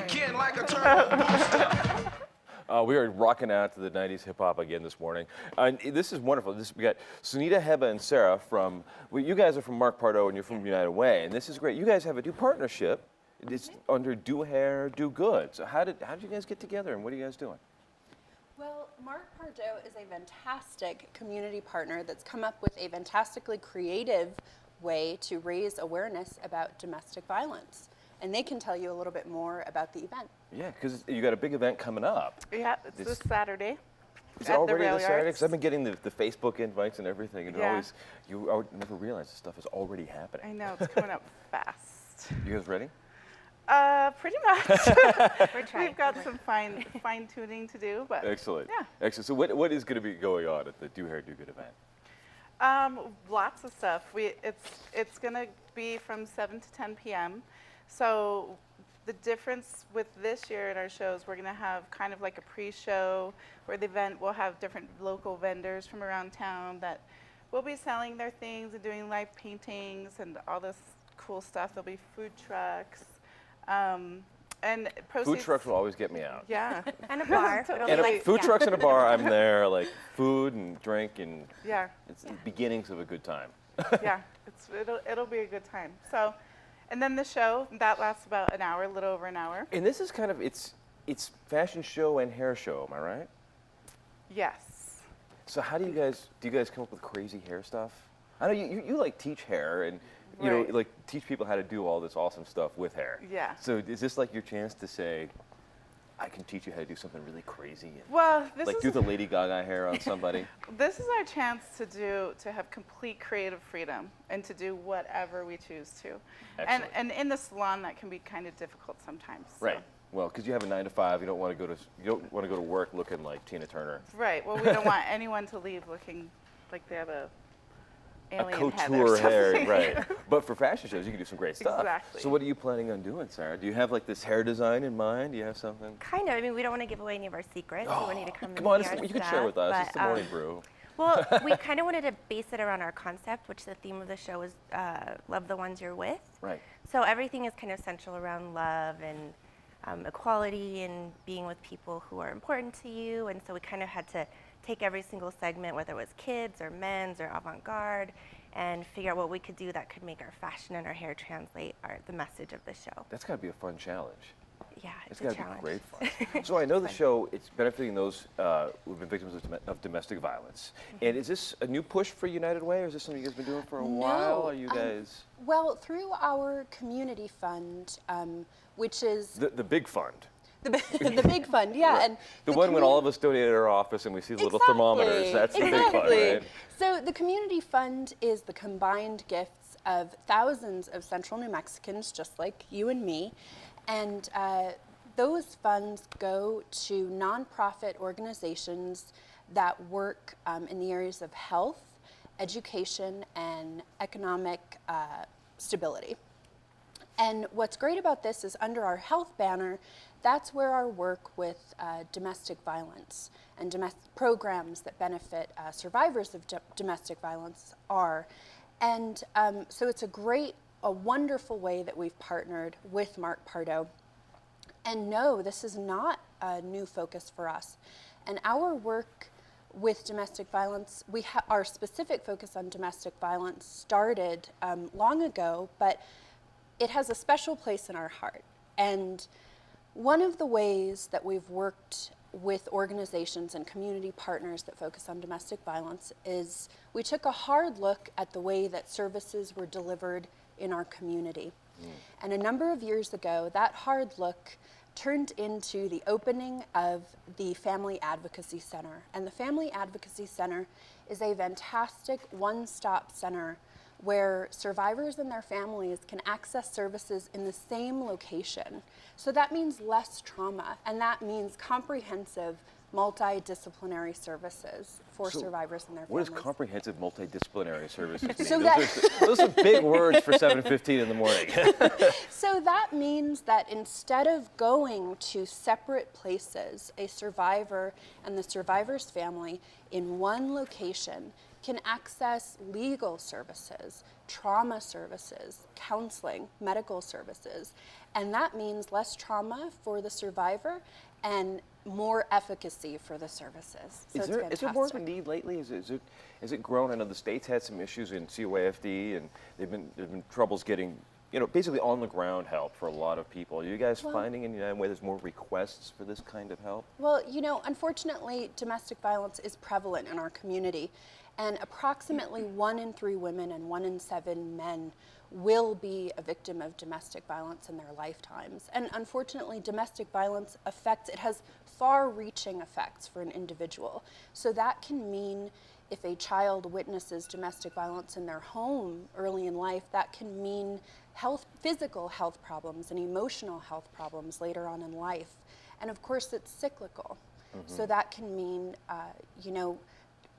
kick in like a turbo booster. We are rocking out to the 90s hip hop again this morning. This is wonderful. We got Sunita, Heba, and Sarah from, well, you guys are from Mark Pardo and you're from United Way, and this is great. You guys have a new partnership. It's under Do Hair, Do Good. So how did you guys get together and what are you guys doing? Well, Mark Pardo is a fantastic community partner that's come up with a fantastically creative way to raise awareness about domestic violence. And they can tell you a little bit more about the event. Yeah, because you got a big event coming up. Yeah, it's this Saturday. Is it already this Saturday? Because I've been getting the Facebook invites and everything, and you never realize this stuff is already happening. I know, it's coming up fast. You guys ready? Pretty much. We're trying. We've got some fine tuning to do, but excellent. Yeah. Excellent. So what is going to be going on at the Do Hair, Do Good event? Lots of stuff. It's going to be from 7 to 10 p.m. So the difference with this year in our shows, we're going to have kind of like a pre-show where the event will have different local vendors from around town that will be selling their things and doing live paintings and all this cool stuff. There'll be food trucks. And proceeds, food trucks will always get me out. Yeah. And a bar. And food trucks and a bar, I'm there, like food and drink, and it's the beginnings of a good time. Yeah, it'll be a good time. So, and then the show, that lasts about an hour, a little over an hour. And this is kind of, it's fashion show and hair show, am I right? Yes. So how do you guys come up with crazy hair stuff? I know you like teach hair and you know, like teach people how to do all this awesome stuff with hair. Yeah. So is this like your chance to say, I can teach you how to do something really crazy? And well, this like do the Lady Gaga hair on somebody? This is our chance to have complete creative freedom and to do whatever we choose to. Excellent. And in the salon, that can be kind of difficult sometimes. So. Right. Well, because you have a 9 to 5, you don't want to go to work looking like Tina Turner. Right. Well, we don't want anyone to leave looking like they have a alien couture hair, right? But for fashion shows, you can do some great stuff. Exactly. So what are you planning on doing, Sarah? Do you have like this hair design in mind? Do you have something? Kind of. I mean, we don't want to give away any of our secrets. Oh, we want you to come come on, see our you can stuff, share with us. but, It's the morning brew. Well, we kind of wanted to base it around our concept, which the theme of the show is love the ones you're with. Right. So everything is kind of central around love and equality and being with people who are important to you. And so we kind of had to take every single segment, whether it was kids or men's or avant-garde, and figure out what we could do that could make our fashion and our hair translate the message of the show. That's got to be a fun challenge. Yeah, it's a got to challenge. be great fun. So I know the show, it's benefiting those who've been victims of domestic violence. And is this a new push for United Way, or is this something you guys been doing for a while? Are you guys? Well, through our community fund, which is The big fund. the big fund, yeah. Right. And the one when all of us donate at our office and we see the little thermometers, that's the big fund, right? So the community fund is the combined gifts of thousands of Central New Mexicans, just like you and me. And those funds go to nonprofit organizations that work in the areas of health, education, and economic stability. And what's great about this is under our health banner, that's where our work with domestic violence and programs that benefit survivors of domestic violence are. And so it's a wonderful way that we've partnered with Mark Pardo. And no, this is not a new focus for us. And our work with domestic violence, our specific focus on domestic violence started long ago, but it has a special place in our heart. And one of the ways that we've worked with organizations and community partners that focus on domestic violence is we took a hard look at the way that services were delivered in our community. And a number of years ago, that hard look turned into the opening of the Family Advocacy Center. And the Family Advocacy Center is a fantastic one-stop center where survivors and their families can access services in the same location. So that means less trauma, and that means comprehensive multidisciplinary services for survivors and their families. What does comprehensive multidisciplinary services mean? So those are big words for 7:15 in the morning. So that means that instead of going to separate places, a survivor and the survivor's family in one location can access legal services, trauma services, counseling, medical services, And that means less trauma for the survivor and more efficacy for the services. So Is there more of a need lately? Has it grown? I know the state's had some issues in COAFD, and there've been troubles getting, basically on the ground help for a lot of people. Are you guys finding in United Way there's more requests for this kind of help? Well, unfortunately, domestic violence is prevalent in our community, and approximately 1 in 3 women and 1 in 7 men will be a victim of domestic violence in their lifetimes. And unfortunately, domestic violence has far-reaching effects for an individual. So that can mean if a child witnesses domestic violence in their home early in life, that can mean physical health problems and emotional health problems later on in life. And of course, it's cyclical. So that can mean,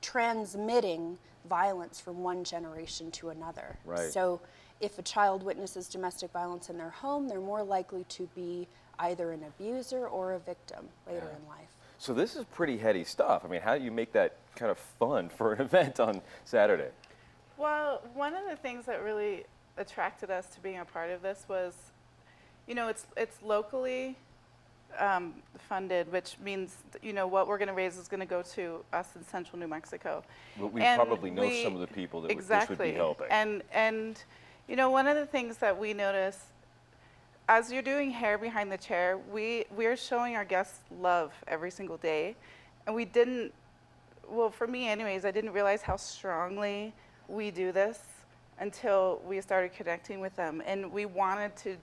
transmitting violence from one generation to another. Right. So if a child witnesses domestic violence in their home, they're more likely to be either an abuser or a victim later in life. So this is pretty heady stuff. I mean, how do you make that kind of fun for an event on Saturday? Well, one of the things that really attracted us to being a part of this was, it's locally funded, which means, what we're going to raise is going to go to us in central New Mexico. Well, we probably know some of the people that this would be helping. And one of the things that we notice, as you're doing hair behind the chair, we're showing our guests love every single day. And we didn't, well, for me anyways, I didn't realize how strongly we do this until we started connecting with them. And we wanted to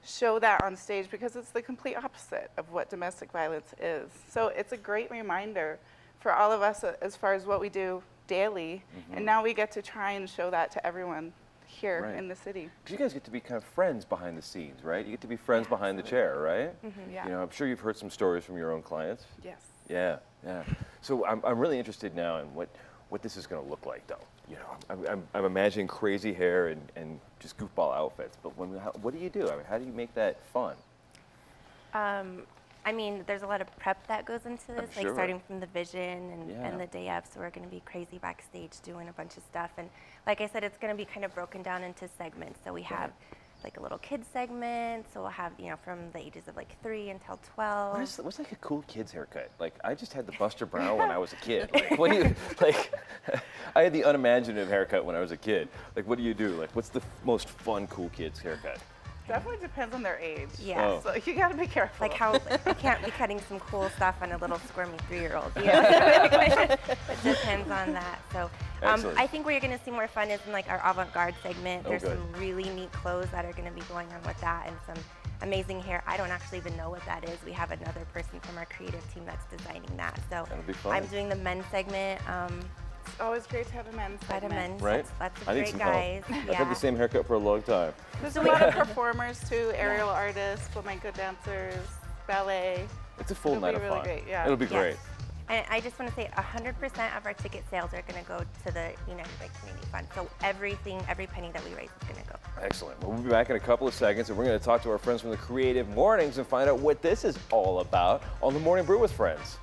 show that on stage because it's the complete opposite of what domestic violence is. So it's a great reminder for all of us as far as what we do daily. And now we get to try and show that to everyone here in the city. Because you guys get to be kind of friends behind the scenes, right? You get to be friends behind the chair, right? Yeah. I'm sure you've heard some stories from your own clients. Yes. Yeah. So I'm really interested now in what this is going to look like, though. I'm imagining crazy hair and just goofball outfits. But what do you do? I mean, how do you make that fun? I mean, there's a lot of prep that goes into this, I'm sure. starting from the vision and the day of. So we're going to be crazy backstage doing a bunch of stuff. And like I said, it's going to be kind of broken down into segments. So we have like a little kids segment. So we'll have, from the ages of like 3 until 12. What's like a cool kid's haircut? Like, I just had the Buster Brown when I was a kid. Like, what do you, like, I had the unimaginative haircut when I was a kid. Like, what do you do? Like, what's the most fun, cool kid's haircut? Definitely depends on their age. Yeah. Oh. So you got to be careful. Like how you can't be cutting some cool stuff on a little squirmy 3-year-old. It depends on that. So I think where you're going to see more fun is in like our avant-garde segment. There's some really neat clothes that are going to be going on with that, and some amazing hair. I don't actually even know what that is. We have another person from our creative team that's designing that. So That'll be fun. I'm doing the men's segment. It's always great to have a men's segment. Right? Lots of I need great some guys. help. I've had the same haircut for a long time. There's a lot of performers too, aerial artists, flamenco dancers, ballet. It's a full It'll night be of really fun. great, yeah. It'll be Yes. great. And I just want to say 100% of our ticket sales are going to go to the United Way Community Fund. So every penny that we raise is going to go. Excellent. Well, we'll be back in a couple of seconds, and we're going to talk to our friends from the Creative Mornings and find out what this is all about on the Morning Brew with Friends.